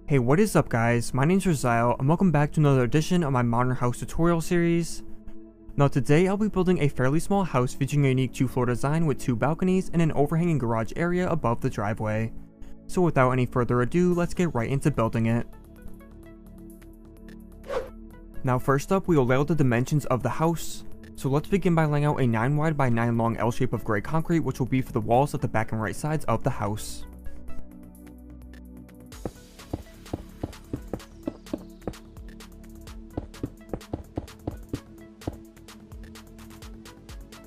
Hey, what is up guys, my name's Rosile and welcome back to another edition of my modern house tutorial series. Now today I'll be building a fairly small house featuring a unique 2-floor design with 2 balconies and an overhanging garage area above the driveway. So without any further ado, let's get right into building it. Now first up, we will lay out the dimensions of the house. So let's begin by laying out a 9 wide by 9 long L shape of gray concrete, which will be for the walls at the back and right sides of the house.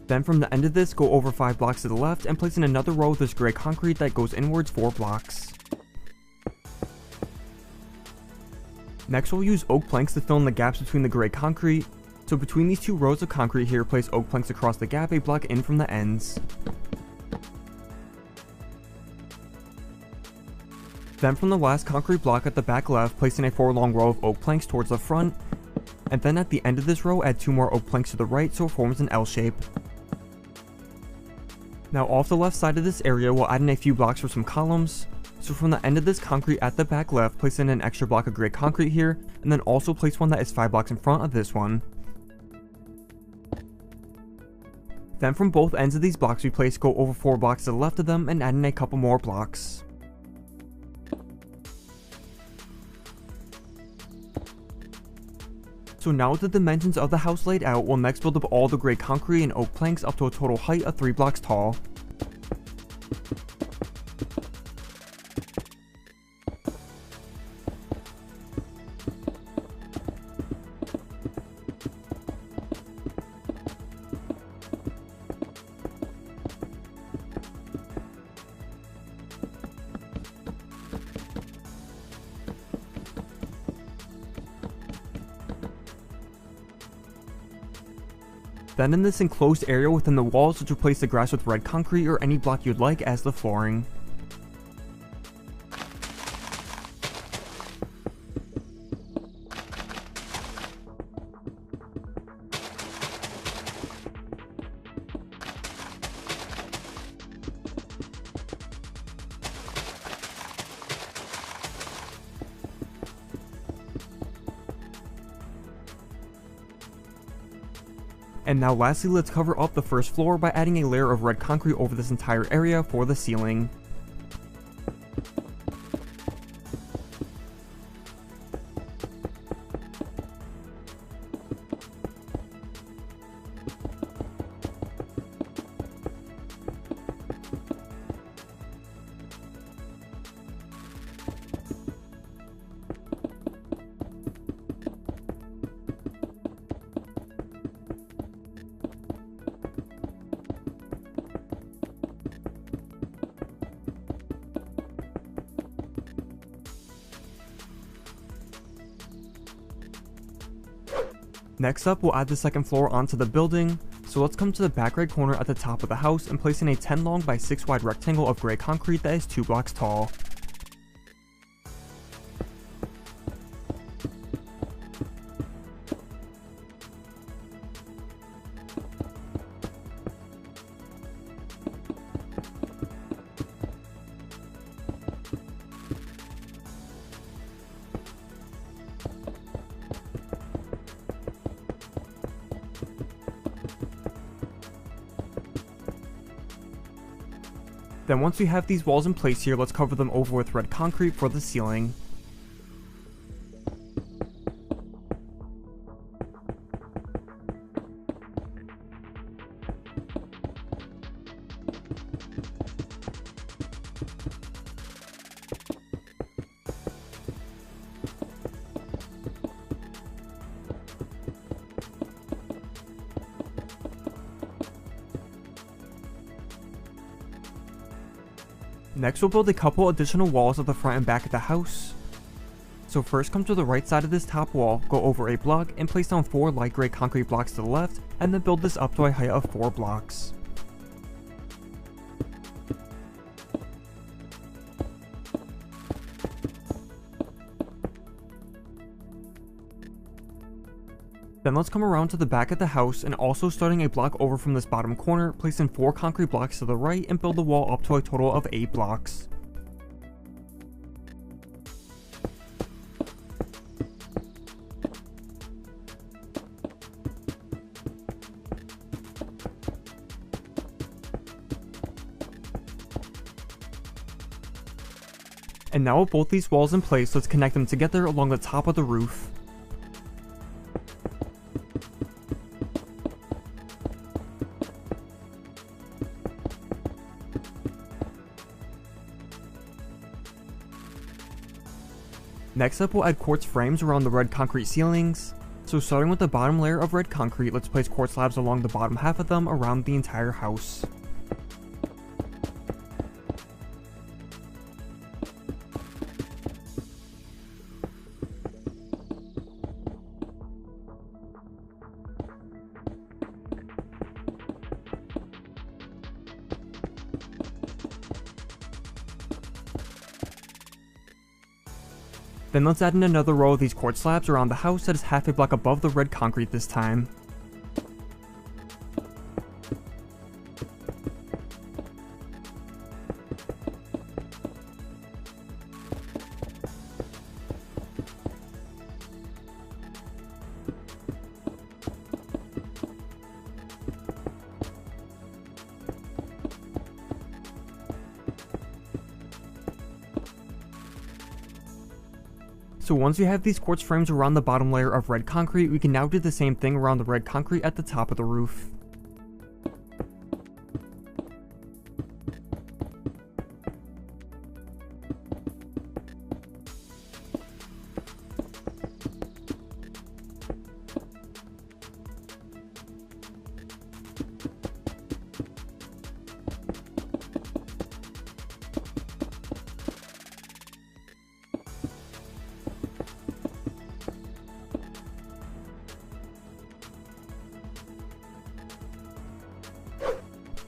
Then from the end of this, go over 5 blocks to the left and place in another row of this gray concrete that goes inwards 4 blocks. Next we'll use oak planks to fill in the gaps between the gray concrete. So between these 2 rows of concrete here, place oak planks across the gap a block in from the ends. Then from the last concrete block at the back left, place in a 4 long row of oak planks towards the front. And then at the end of this row, add 2 more oak planks to the right so it forms an L shape. Now off the left side of this area, we'll add in a few blocks for some columns. So from the end of this concrete at the back left, place in an extra block of gray concrete here, and then also place one that is 5 blocks in front of this one. Then from both ends of these blocks we place go over 4 blocks to the left of them and add in a couple more blocks. So now with the dimensions of the house laid out, we'll next build up all the gray concrete and oak planks up to a total height of 3 blocks tall. Then in this enclosed area within the walls, let's replace the grass with red concrete or any block you'd like as the flooring. And now lastly, let's cover up the first floor by adding a layer of red concrete over this entire area for the ceiling. Next up, we'll add the second floor onto the building. So let's come to the back right corner at the top of the house and place in a 10 long by 6 wide rectangle of gray concrete that is 2 blocks tall. Then once we have these walls in place here, let's cover them over with red concrete for the ceiling. Next we'll build a couple additional walls at the front and back of the house. So first come to the right side of this top wall, go over a block, and place down 4 light gray concrete blocks to the left, and then build this up to a height of 4 blocks. Then let's come around to the back of the house and also starting a block over from this bottom corner, place in 4 concrete blocks to the right and build the wall up to a total of 8 blocks. And now with both these walls in place, let's connect them together along the top of the roof. Next up, we'll add quartz frames around the red concrete ceilings. So starting with the bottom layer of red concrete, let's place quartz slabs along the bottom half of them around the entire house. Then let's add in another row of these quartz slabs around the house that is half a block above the red concrete this time. So once we have these quartz frames around the bottom layer of red concrete, we can now do the same thing around the red concrete at the top of the roof.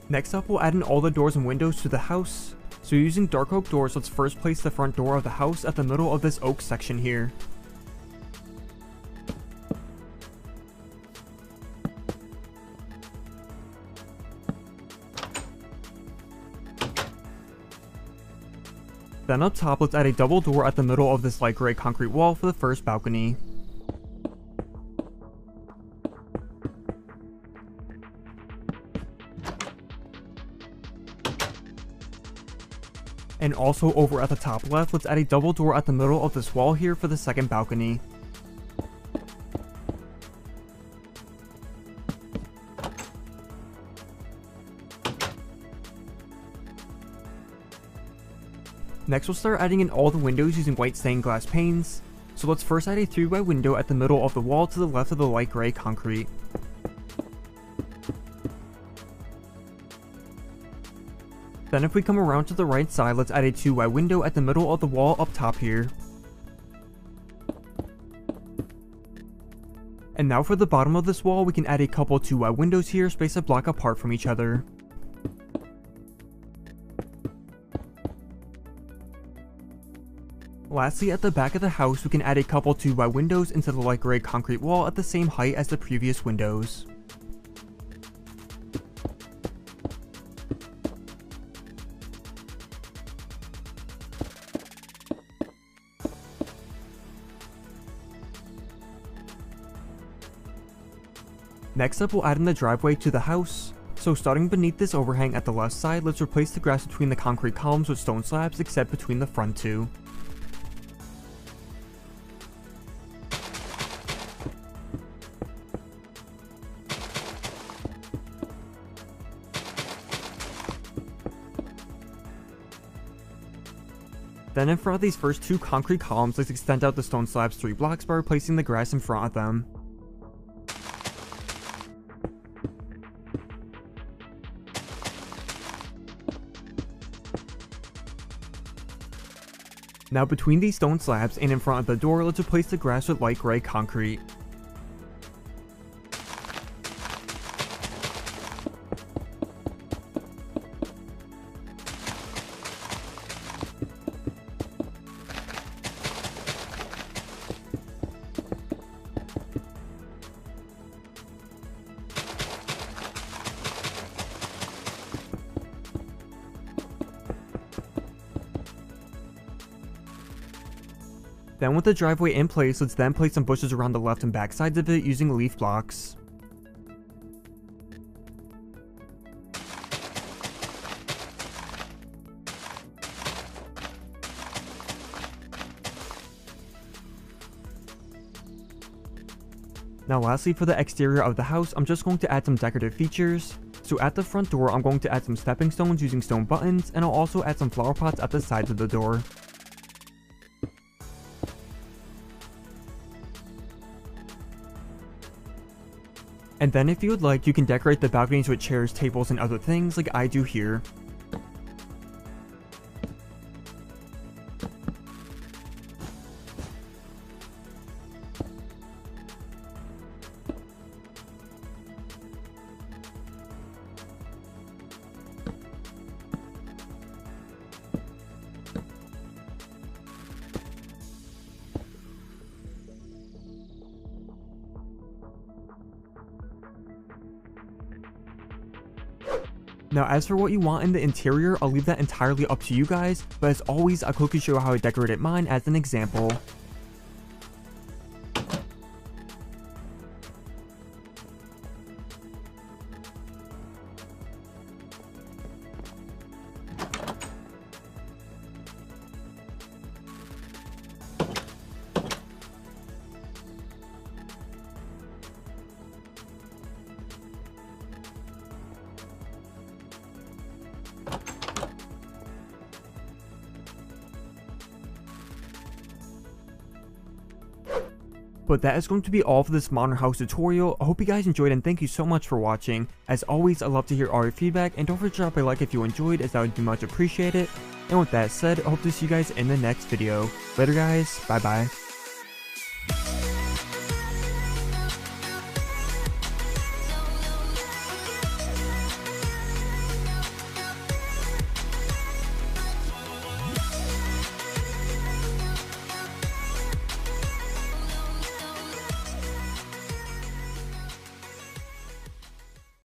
Next up, we'll add in all the doors and windows to the house. So using dark oak doors, let's first place the front door of the house at the middle of this oak section here. Then up top, let's add a double door at the middle of this light gray concrete wall for the first balcony. And also over at the top left, let's add a double door at the middle of this wall here for the second balcony. Next, we'll start adding in all the windows using white stained glass panes. So let's first add a 3x window at the middle of the wall to the left of the light gray concrete. Then if we come around to the right side, let's add a 2x window at the middle of the wall up top here. And now for the bottom of this wall, we can add a couple 2x windows here, spaced a block apart from each other. Lastly, at the back of the house, we can add a couple 2x windows into the light gray concrete wall at the same height as the previous windows. Next up, we'll add in the driveway to the house. So starting beneath this overhang at the left side, let's replace the grass between the concrete columns with stone slabs except between the front two. Then in front of these first two concrete columns, let's extend out the stone slabs 3 blocks by replacing the grass in front of them. Now between these stone slabs and in front of the door, let's replace the grass with light gray concrete. Then with the driveway in place, let's then place some bushes around the left and back sides of it using leaf blocks. Now lastly, for the exterior of the house, I'm just going to add some decorative features. So at the front door, I'm going to add some stepping stones using stone buttons, and I'll also add some flower pots at the sides of the door. And then if you would like, you can decorate the balconies with chairs, tables, and other things like I do here. Now as for what you want in the interior, I'll leave that entirely up to you guys, but as always, I'll quickly show you how I decorated mine as an example. But that is going to be all for this modern house tutorial. I hope you guys enjoyed and thank you so much for watching. As always, I love to hear all your feedback and don't forget to drop a like if you enjoyed, as that would be much appreciated. And with that said, I hope to see you guys in the next video. Later guys, bye bye.